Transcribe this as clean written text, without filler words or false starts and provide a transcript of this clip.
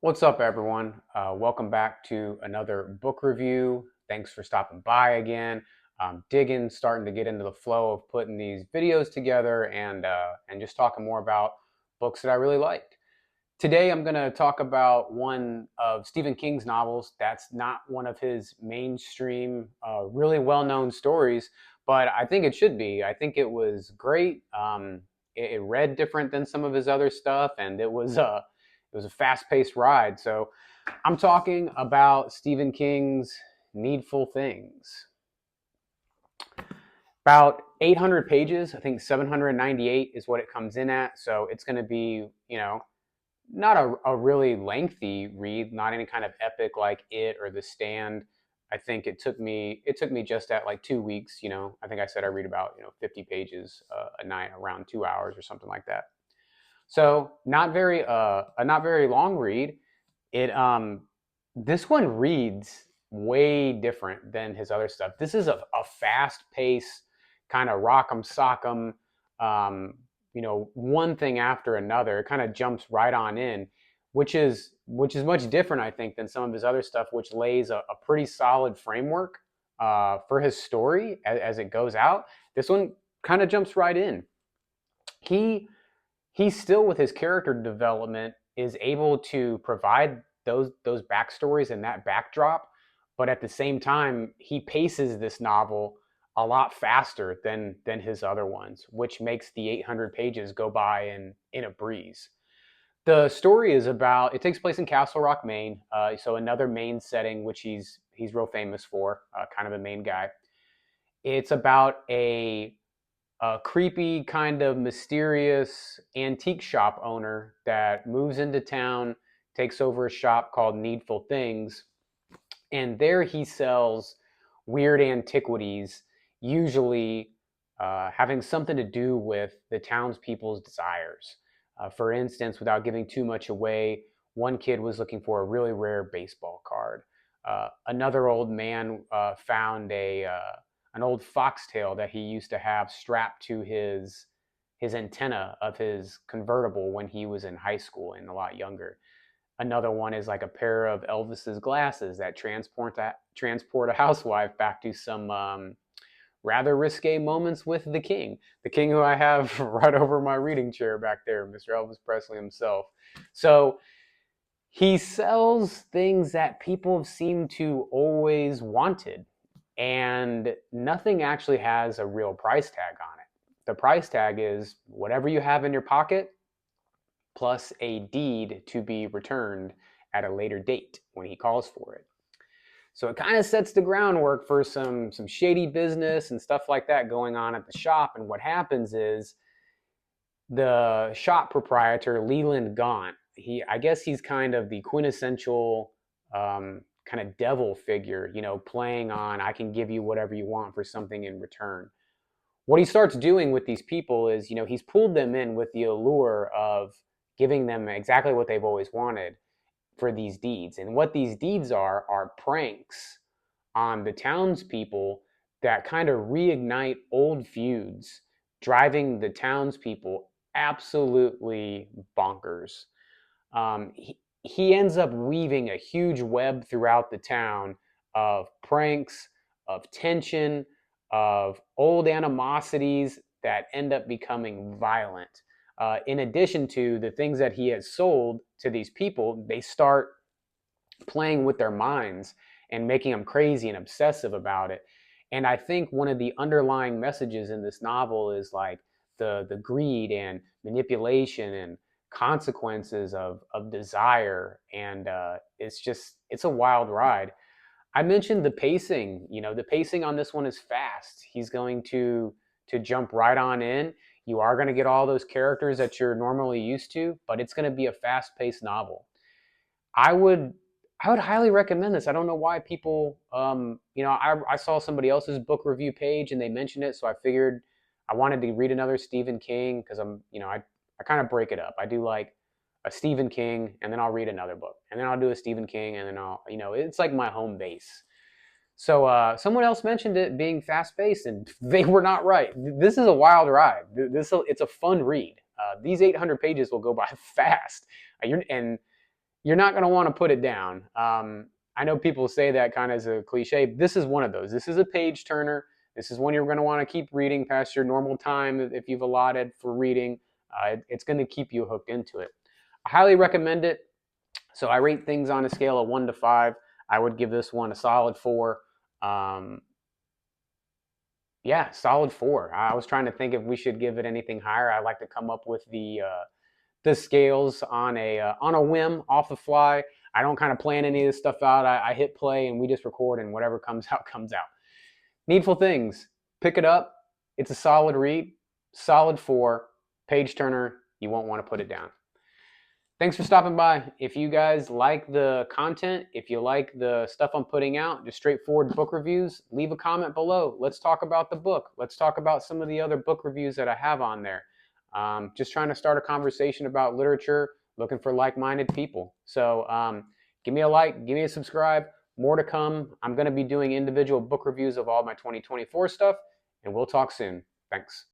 What's up, everyone? Welcome back to another book review. Thanks for stopping by again. Digging, starting to get into the flow of putting these videos together and just talking more about books that I really liked. Today, I'm going to talk about one of Stephen King's novels. That's not one of his mainstream, really well-known stories, but I think it should be. I think it was great. It read different than some of his other stuff, and it was a fast-paced ride. So I'm talking about Stephen King's Needful Things. About 800 pages. I think 798 is what it comes in at. So it's going to be, not a really lengthy read, not any kind of epic like It or The Stand. I think it took me just at like 2 weeks. I think I said I read about 50 pages a night, around 2 hours or something like that. So not very long read. It This one reads way different than his other stuff. This is a fast pace kind of rock'em sock'em, one thing after another. It kind of jumps right on in, which is much different, I think, than some of his other stuff, which lays a pretty solid framework for his story as it goes out. This one kind of jumps right in. He he's still, with his character development, is able to provide those backstories and that backdrop, but at the same time he paces this novel a lot faster than his other ones, which makes the 800 pages go by in a breeze. The story is about, it takes place in Castle Rock, Maine, so another Maine setting, which he's real famous for, kind of a Maine guy. It's about a creepy, kind of mysterious antique shop owner that moves into town, takes over a shop called Needful Things, and there he sells weird antiquities, usually having something to do with the townspeople's desires. For instance, without giving too much away, one kid was looking for a really rare baseball card. Another old man found an old foxtail that he used to have strapped to his antenna of his convertible when he was in high school and a lot younger. Another one is like a pair of Elvis's glasses that transport a housewife back to some rather risque moments with the king who I have right over my reading chair back there, Mr. Elvis Presley himself. So he sells things that people seem to always wanted, and nothing actually has a real price tag on it. The price tag is whatever you have in your pocket plus a deed to be returned at a later date when he calls for it. So it kind of sets the groundwork for some shady business and stuff like that going on at the shop. And what happens is the shop proprietor, Leland Gaunt, I guess he's kind of the quintessential kind of devil figure, playing on, I can give you whatever you want for something in return. What he starts doing with these people is, he's pulled them in with the allure of giving them exactly what they've always wanted for these deeds. And what these deeds are pranks on the townspeople that kind of reignite old feuds, driving the townspeople absolutely bonkers. He ends up weaving a huge web throughout the town of pranks, of tension, of old animosities that end up becoming violent. In addition to the things that he has sold to these people, they start playing with their minds and making them crazy and obsessive about it. And I think one of the underlying messages in this novel is like the greed and manipulation and consequences of desire. And it's a wild ride. I mentioned the pacing. The pacing on this one is fast. He's going to jump right on in. You are going to get all those characters that you're normally used to, but it's going to be a fast-paced novel. I would I would highly recommend this. I don't know why people, I saw somebody else's book review page and they mentioned it, so I figured I wanted to read another Stephen King because I kind of break it up. I do like a Stephen King and then I'll read another book and then I'll do a Stephen King and then it's like my home base. So someone else mentioned it being fast paced, and they were not right. This is a wild ride. It's a fun read. These 800 pages will go by fast, and you're not going to want to put it down. I know people say that kind of as a cliche. This is one of those. This is a page turner. This is one you're going to want to keep reading past your normal time if you've allotted for reading. It's going to keep you hooked into it. I highly recommend it. So I rate things on a scale of 1 to 5. I would give this one a solid 4. Yeah, solid 4. I was trying to think if we should give it anything higher. I like to come up with the scales on a whim, off the fly. I don't kind of plan any of this stuff out. I hit play and we just record, and whatever comes out comes out. Needful Things. Pick it up. It's a solid read. Solid 4. Page turner. You won't want to put it down. Thanks for stopping by. If you guys like the content, if you like the stuff I'm putting out, just straightforward book reviews, leave a comment below. Let's talk about the book. Let's talk about some of the other book reviews that I have on there. Just trying to start a conversation about literature, looking for like-minded people. So give me a like, give me a subscribe. More to come. I'm going to be doing individual book reviews of all my 2024 stuff, and we'll talk soon. Thanks.